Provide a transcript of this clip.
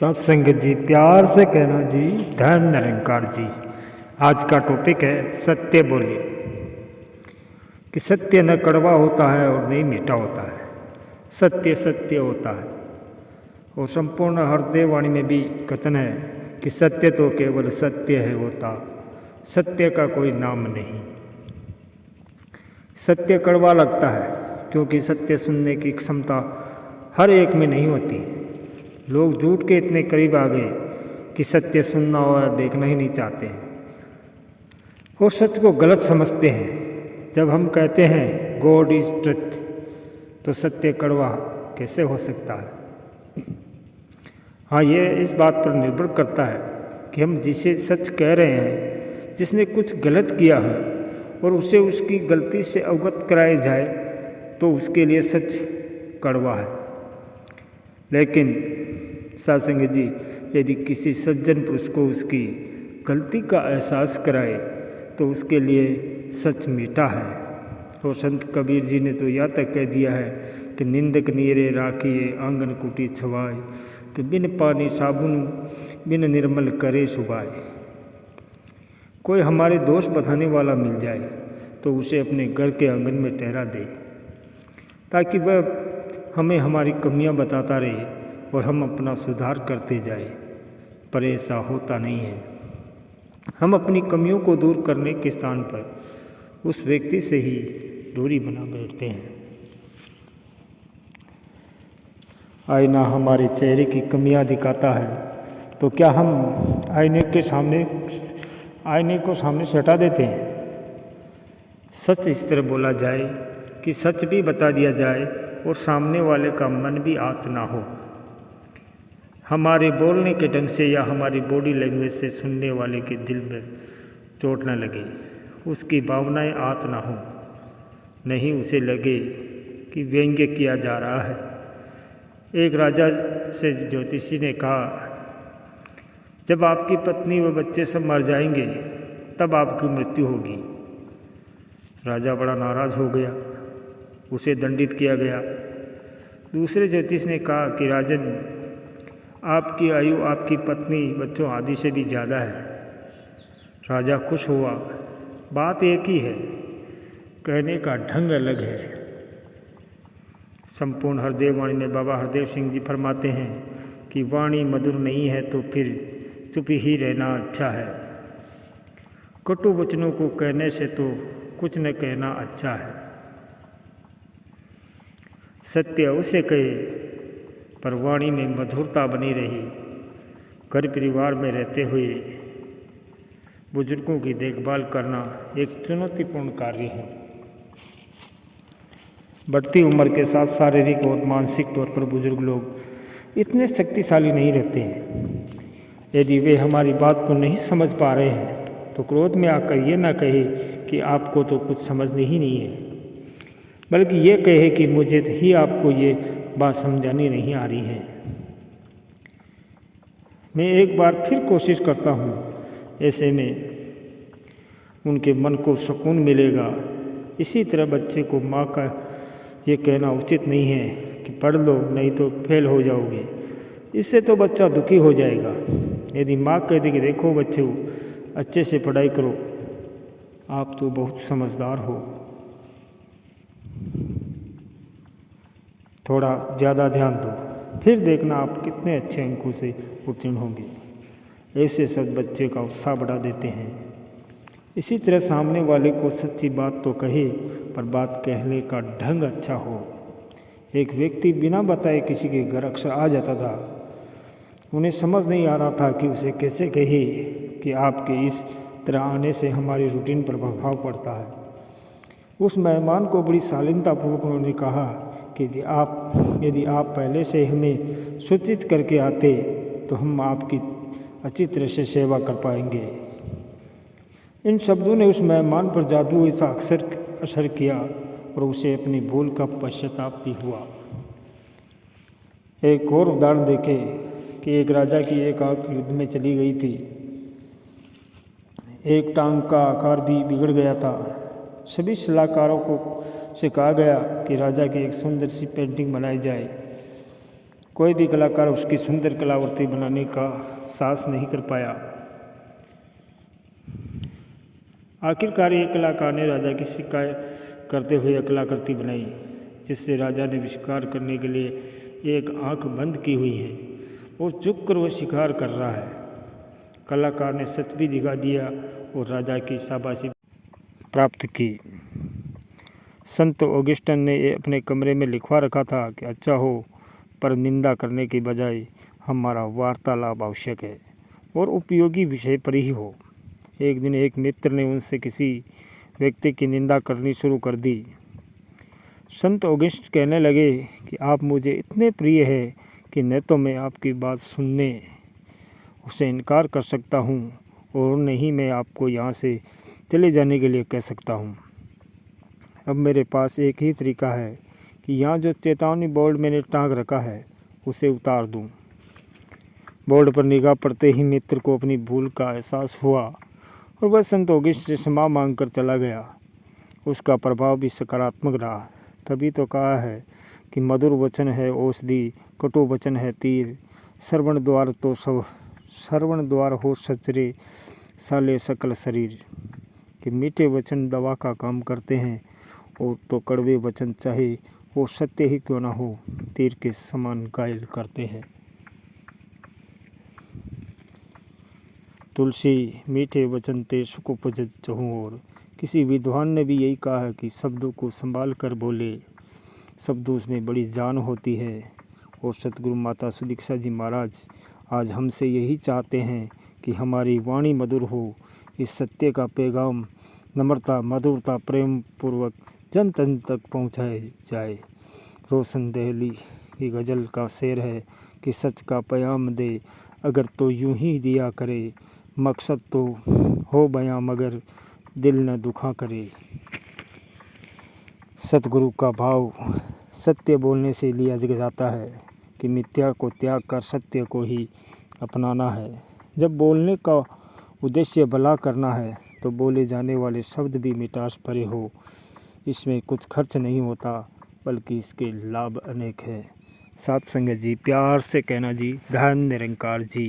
सत्संग जी, प्यार से कहना जी, धन निरंकार जी। आज का टॉपिक है सत्य बोलिए। कि सत्य न कड़वा होता है और नहीं मीठा होता है, सत्य सत्य होता है। और संपूर्ण हृदय वाणी में भी कथन है कि सत्य तो केवल सत्य है होता, सत्य का कोई नाम नहीं। सत्य कड़वा लगता है क्योंकि सत्य सुनने की क्षमता हर एक में नहीं होती। लोग झूठ के इतने करीब आ गए कि सत्य सुनना और देखना ही नहीं चाहते हैं और सच को गलत समझते हैं। जब हम कहते हैं गॉड इज ट्रुथ, तो सत्य कड़वा कैसे हो सकता है? हाँ, ये इस बात पर निर्भर करता है कि हम जिसे सच कह रहे हैं, जिसने कुछ गलत किया है और उसे उसकी गलती से अवगत कराया जाए, तो उसके लिए सच कड़वा है। लेकिन सत्संग जी, यदि किसी सज्जन पुरुष को उसकी गलती का एहसास कराए तो उसके लिए सच मीठा है। और संत कबीर जी ने तो यह तक कह दिया है कि निंदक नीरे राखिए आंगन कुटी छवाए, कि बिन पानी साबुन बिन निर्मल करे सुबाए। कोई हमारे दोष बताने वाला मिल जाए तो उसे अपने घर के आंगन में ठहरा दे, ताकि वह हमें हमारी कमियां बताता रहे और हम अपना सुधार करते जाए। पर ऐसा होता नहीं है। हम अपनी कमियों को दूर करने के स्थान पर उस व्यक्ति से ही दूरी बना बैठते हैं। आईना हमारे चेहरे की कमियां दिखाता है, तो क्या हम आईने को सामने से हटा देते हैं? सच इस तरह बोला जाए कि सच भी बता दिया जाए और सामने वाले का मन भी आहत ना हो। हमारे बोलने के ढंग से या हमारी बॉडी लैंग्वेज से सुनने वाले के दिल में चोट न लगे, उसकी भावनाएं आहत ना हो, नहीं उसे लगे कि व्यंग्य किया जा रहा है। एक राजा से ज्योतिषी ने कहा, जब आपकी पत्नी व बच्चे सब मर जाएंगे तब आपकी मृत्यु होगी। राजा बड़ा नाराज हो गया, उसे दंडित किया गया। दूसरे ज्योतिष ने कहा कि राजन, आपकी आयु आपकी पत्नी बच्चों आदि से भी ज़्यादा है। राजा खुश हुआ। बात एक ही है, कहने का ढंग अलग है। संपूर्ण हृदय वाणी में बाबा हरदेव सिंह जी फरमाते हैं कि वाणी मधुर नहीं है तो फिर चुप ही रहना अच्छा है। कटु वचनों को कहने से तो कुछ न कहना अच्छा है। सत्य उसे कहे पर वाणी में मधुरता बनी रही। घर परिवार में रहते हुए बुजुर्गों की देखभाल करना एक चुनौतीपूर्ण कार्य है। बढ़ती उम्र के साथ शारीरिक और मानसिक तौर पर बुजुर्ग लोग इतने शक्तिशाली नहीं रहते हैं। यदि वे हमारी बात को नहीं समझ पा रहे हैं तो क्रोध में आकर ये ना कहे कि आपको तो कुछ समझनी ही नहीं है, बल्कि ये कहे कि मुझे ही आपको ये बात समझानी नहीं आ रही है। मैं एक बार फिर कोशिश करता हूँ, ऐसे में उनके मन को सुकून मिलेगा। इसी तरह बच्चे को माँ का ये कहना उचित नहीं है कि पढ़ लो नहीं तो फेल हो जाओगे। इससे तो बच्चा दुखी हो जाएगा। यदि माँ कह दे कि देखो बच्चे, अच्छे से पढ़ाई करो, आप तो बहुत समझदार हो, थोड़ा ज़्यादा ध्यान दो, फिर देखना आप कितने अच्छे अंकों से उत्तीर्ण होंगे। ऐसे सब बच्चे का उत्साह बढ़ा देते हैं। इसी तरह सामने वाले को सच्ची बात तो कहे, पर बात कहने का ढंग अच्छा हो। एक व्यक्ति बिना बताए किसी के घर अक्सर आ जाता था। उन्हें समझ नहीं आ रहा था कि उसे कैसे कहे कि आपके इस तरह आने से हमारी रूटीन पर प्रभाव पड़ता है। उस मेहमान को बड़ी शालीनतापूर्वक उन्होंने कहा कि यदि आप पहले से हमें सूचित करके आते तो हम आपकी अच्छी तरह से सेवा कर पाएंगे। इन शब्दों ने उस मेहमान पर जादू ऐसा अक्सर असर किया और उसे अपनी भूल का पश्चाताप भी हुआ। एक और उदाहरण देखें कि एक राजा की एक आंख युद्ध में चली गई थी। एक टांग का आकार भी बिगड़ गया था। सभी सलाहकारों को से कहा गया कि राजा की एक सुंदर सी पेंटिंग बनाई जाए। कोई भी कलाकार उसकी सुंदर कलाकृति बनाने का साहस नहीं कर पाया। आखिरकार एक कलाकार ने राजा की शिकायत करते हुए कलाकृति बनाई, जिससे राजा ने भी शिकार करने के लिए एक आंख बंद की हुई है और झुक कर वह शिकार कर रहा है। कलाकार ने सच भी दिखा दिया और राजा की शाबाशी प्राप्त की। संत ऑगस्टिन ने अपने कमरे में लिखवा रखा था कि अच्छा हो पर निंदा करने की बजाय हमारा वार्तालाप आवश्यक है और उपयोगी विषय पर ही हो। एक दिन एक मित्र ने उनसे किसी व्यक्ति की निंदा करनी शुरू कर दी। संत ऑगस्टिन कहने लगे कि आप मुझे इतने प्रिय है कि न तो मैं आपकी बात सुनने उसे इनकार कर सकता हूँ और न ही मैं आपको यहाँ से चले जाने के लिए कह सकता हूँ। अब मेरे पास एक ही तरीका है कि यहाँ जो चेतावनी बोर्ड मैंने टांग रखा है उसे उतार दूँ। बोर्ड पर निगाह पड़ते ही मित्र को अपनी भूल का एहसास हुआ और वह संत ऑगस्टिन से क्षमा मांगकर चला गया। उसका प्रभाव भी सकारात्मक रहा। तभी तो कहा है कि मधुर वचन है औषधि, कटु वचन है तीर, श्रवण द्वार हो सचरे साले सकल शरीर। कि मीठे वचन दवा का काम करते हैं और तो कड़वे वचन चाहे वो सत्य ही क्यों ना हो तीर के समान घायल करते हैं। तुलसी मीठे वचन ते सुख उपजत चहूँ और। किसी विद्वान ने भी यही कहा है कि शब्दों को संभाल कर बोले, शब्दों में बड़ी जान होती है। और सतगुरु माता सुदीक्षा जी महाराज आज हमसे यही चाहते हैं कि हमारी वाणी मधुर हो, इस सत्य का पैगाम नम्रता, मधुरता, प्रेम पूर्वक जन तन तक पहुँचाया जाए। रोशन दहली की गज़ल का शेर है कि सच का पैगाम दे अगर तो यूं ही दिया करे, मकसद तो हो बयां मगर दिल न दुखा करे। सतगुरु का भाव सत्य बोलने से लिया जाता है कि मिथ्या को त्याग कर सत्य को ही अपनाना है। जब बोलने का उद्देश्य भला करना है तो बोले जाने वाले शब्द भी मिठास भरे हो। इसमें कुछ खर्च नहीं होता बल्कि इसके लाभ अनेक हैं। साथ संगत जी, प्यार से कहना जी, धन निरंकार जी।